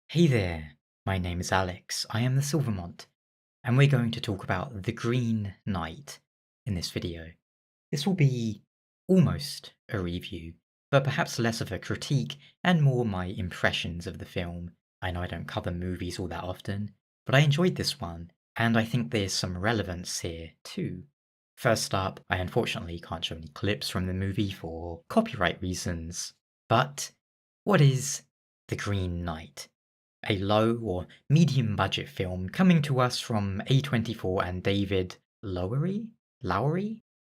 Hey there, my name is Alex, I am the Silver Mont, and we're going to talk about The Green Knight in this video. This will be almost a review, but perhaps less of a critique and more my impressions of the film. I know I don't cover movies all that often, but I enjoyed this one, and I think there's some relevance here too. First up, I unfortunately can't show any clips from the movie for copyright reasons, but what is The Green Knight? A low or medium budget film coming to us from A24 and David Lowery,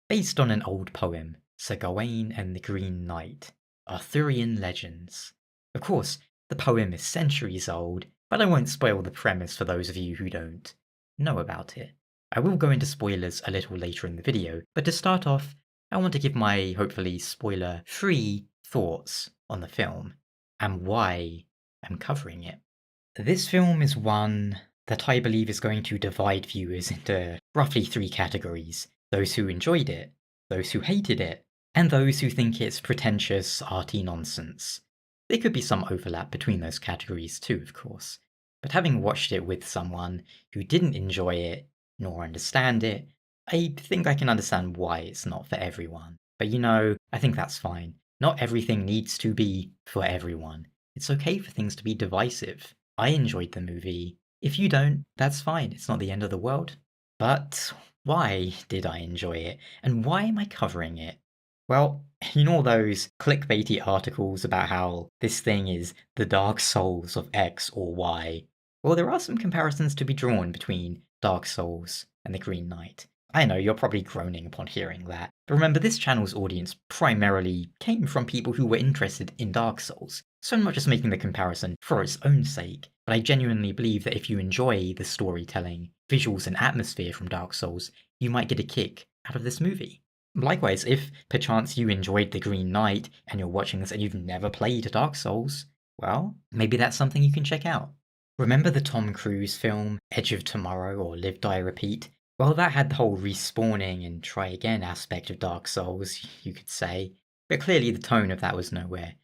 based on an old poem, Sir Gawain and the Green Knight, Arthurian legends. Of course, the poem is centuries old, but I won't spoil the premise for those of you who don't know about it. I will go into spoilers a little later in the video, but to start off, I want to give my hopefully spoiler-free thoughts on the film and why I'm covering it. This film is one that I believe is going to divide viewers into roughly three categories: those who enjoyed it, those who hated it, and those who think it's pretentious, arty nonsense. There could be some overlap between those categories too, of course, but having watched it with someone who didn't enjoy it, nor understand it, I think I can understand why it's not for everyone. But I think that's fine. Not everything needs to be for everyone. It's okay for things to be divisive. I enjoyed the movie. If you don't, that's fine, it's not the end of the world. But why did I enjoy it, and why am I covering it? Well, all those clickbaity articles about how this thing is the Dark Souls of X or Y? Well, there are some comparisons to be drawn between Dark Souls and the Green Knight. I know you're probably groaning upon hearing that, but remember this channel's audience primarily came from people who were interested in Dark Souls, so I'm not just making the comparison for its own sake, but I genuinely believe that if you enjoy the storytelling, visuals and atmosphere from Dark Souls, you might get a kick out of this movie. Likewise, if perchance you enjoyed The Green Knight and you're watching this and you've never played Dark Souls, well, maybe that's something you can check out. Remember the Tom Cruise film Edge of Tomorrow or Live Die Repeat? Well, that had the whole respawning and try again aspect of Dark Souls, you could say, but clearly the tone of that was nowhere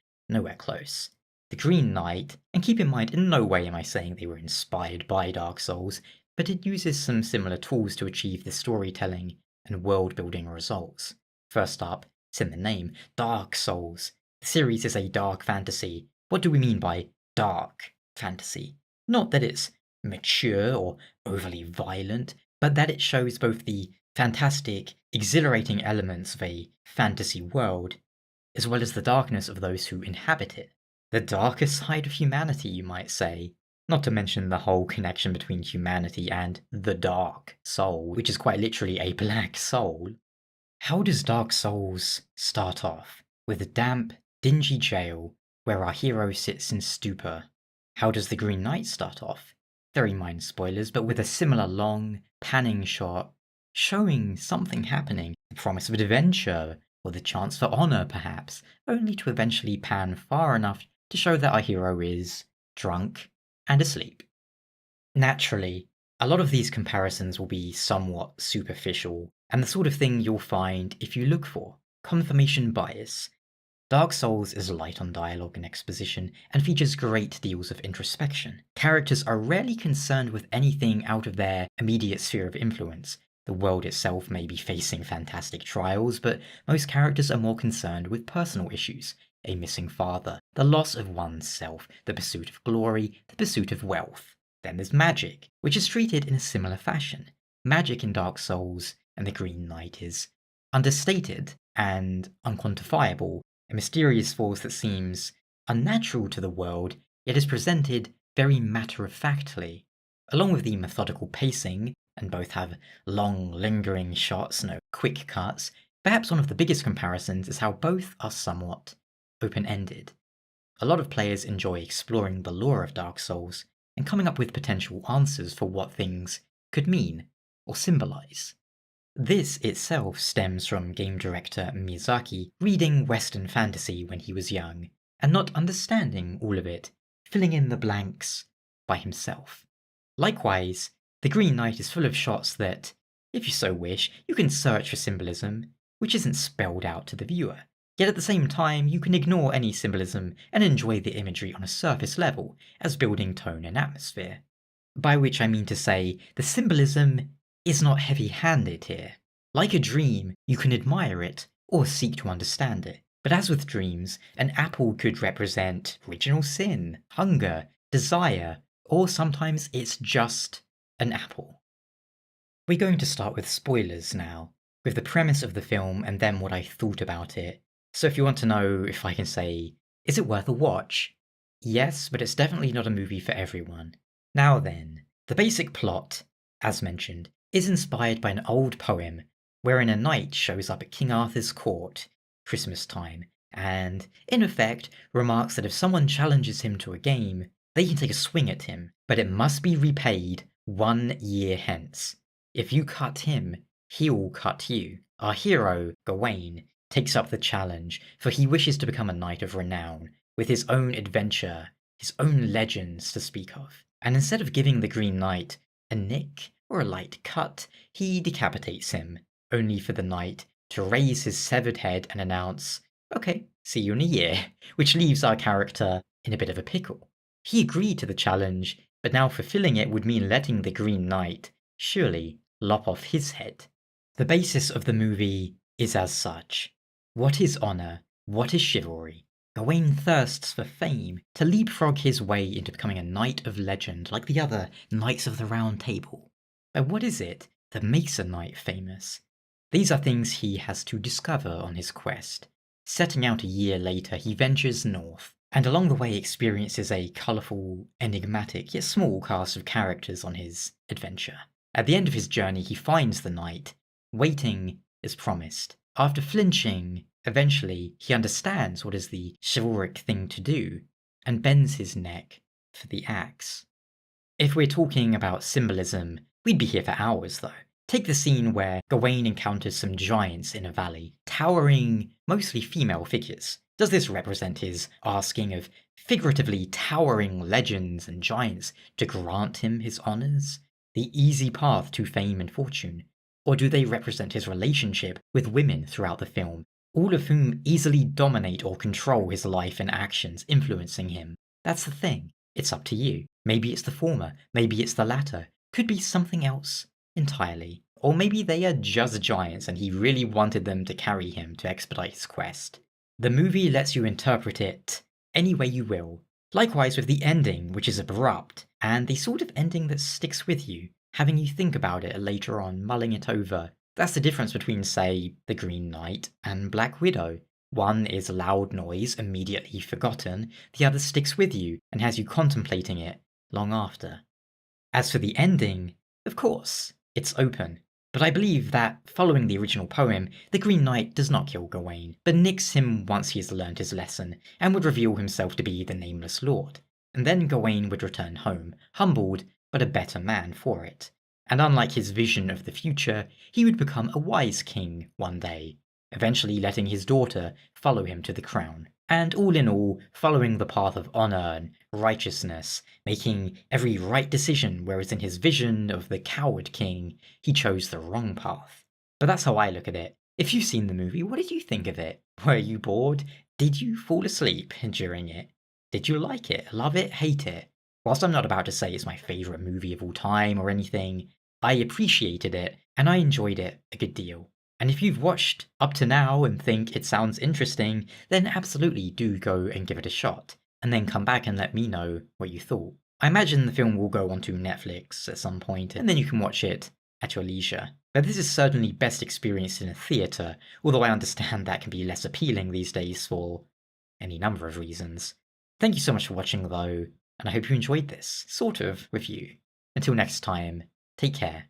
close. The Green Knight, and keep in mind, in no way am I saying they were inspired by Dark Souls, but it uses some similar tools to achieve the storytelling and world-building results. First up, it's in the name, Dark Souls. The series is a dark fantasy. What do we mean by dark fantasy? Not that it's mature or overly violent, but that it shows both the fantastic, exhilarating elements of a fantasy world, as well as the darkness of those who inhabit it. The darker side of humanity, you might say. Not to mention the whole connection between humanity and the dark soul, which is quite literally a black soul. How does Dark Souls start off? With a damp, dingy jail where our hero sits in stupor. How does The Green Knight start off? Very minor spoilers, but with a similar long, panning shot showing something happening, the promise of adventure, or the chance for honor perhaps, only to eventually pan far enough to show that our hero is drunk and asleep. Naturally, a lot of these comparisons will be somewhat superficial, and the sort of thing you'll find if you look for confirmation bias. Dark Souls is light on dialogue and exposition, and features great deals of introspection. Characters are rarely concerned with anything out of their immediate sphere of influence. The world itself may be facing fantastic trials, but most characters are more concerned with personal issues. A missing father, the loss of one's self, the pursuit of glory, the pursuit of wealth. Then there's magic, which is treated in a similar fashion. Magic in Dark Souls and the Green Knight is understated and unquantifiable, a mysterious force that seems unnatural to the world, yet is presented very matter-of-factly. Along with the methodical pacing, and both have long, lingering shots, no quick cuts, perhaps one of the biggest comparisons is how both are somewhat open-ended. A lot of players enjoy exploring the lore of Dark Souls and coming up with potential answers for what things could mean or symbolize. This itself stems from game director Miyazaki reading Western fantasy when he was young, and not understanding all of it, filling in the blanks by himself. Likewise, The Green Knight is full of shots that, if you so wish, you can search for symbolism, which isn't spelled out to the viewer. Yet at the same time, you can ignore any symbolism and enjoy the imagery on a surface level, as building tone and atmosphere. By which I mean to say, the symbolism is not heavy-handed here. Like a dream, you can admire it, or seek to understand it. But as with dreams, an apple could represent original sin, hunger, desire, or sometimes it's just an apple. We're going to start with spoilers now, with the premise of the film and then what I thought about it. So if you want to know if I can say, is it worth a watch? Yes, but it's definitely not a movie for everyone. Now then, the basic plot, as mentioned, is inspired by an old poem wherein a knight shows up at King Arthur's court, Christmas time, and, in effect, remarks that if someone challenges him to a game, they can take a swing at him, but it must be repaid 1 year hence. If you cut him, he'll cut you. Our hero, Gawain, takes up the challenge, for he wishes to become a knight of renown, with his own adventure, his own legends to speak of. And instead of giving the Green Knight a nick or a light cut, he decapitates him, only for the knight to raise his severed head and announce, okay, see you in a year, which leaves our character in a bit of a pickle. He agreed to the challenge, but now fulfilling it would mean letting the Green Knight surely lop off his head. The basis of the movie is as such. What is honour? What is chivalry? Gawain thirsts for fame to leapfrog his way into becoming a knight of legend like the other Knights of the Round Table. But what is it that makes a knight famous? These are things he has to discover on his quest. Setting out a year later, he ventures north, and along the way experiences a colourful, enigmatic, yet small cast of characters on his adventure. At the end of his journey, he finds the knight, waiting as promised. After flinching, eventually he understands what is the chivalric thing to do, and bends his neck for the axe. If we're talking about symbolism, we'd be here for hours though. Take the scene where Gawain encounters some giants in a valley, towering, mostly female figures. Does this represent his asking of figuratively towering legends and giants to grant him his honours? The easy path to fame and fortune? Or do they represent his relationship with women throughout the film, all of whom easily dominate or control his life and actions, influencing him? That's the thing. It's up to you. Maybe it's the former, maybe it's the latter. Could be something else entirely. Or maybe they are just giants and he really wanted them to carry him to expedite his quest. The movie lets you interpret it any way you will. Likewise with the ending, which is abrupt, and the sort of ending that sticks with you, having you think about it later on, mulling it over. That's the difference between, say, The Green Knight and Black Widow. One is loud noise, immediately forgotten, the other sticks with you and has you contemplating it long after. As for the ending, of course, it's open. But I believe that, following the original poem, the Green Knight does not kill Gawain, but nicks him once he has learned his lesson, and would reveal himself to be the Nameless Lord. And then Gawain would return home, humbled, but a better man for it. And unlike his vision of the future, he would become a wise king one day, eventually letting his daughter follow him to the crown. And all in all, following the path of honour and righteousness, making every right decision, whereas in his vision of the coward king, he chose the wrong path. But that's how I look at it. If you've seen the movie, what did you think of it? Were you bored? Did you fall asleep during it? Did you like it? Love it? Hate it? Whilst I'm not about to say it's my favourite movie of all time or anything, I appreciated it and I enjoyed it a good deal. And if you've watched up to now and think it sounds interesting, then absolutely do go and give it a shot, and then come back and let me know what you thought. I imagine the film will go onto Netflix at some point, and then you can watch it at your leisure. But this is certainly best experienced in a theatre, although I understand that can be less appealing these days for any number of reasons. Thank you so much for watching though, and I hope you enjoyed this sort of review. Until next time, take care.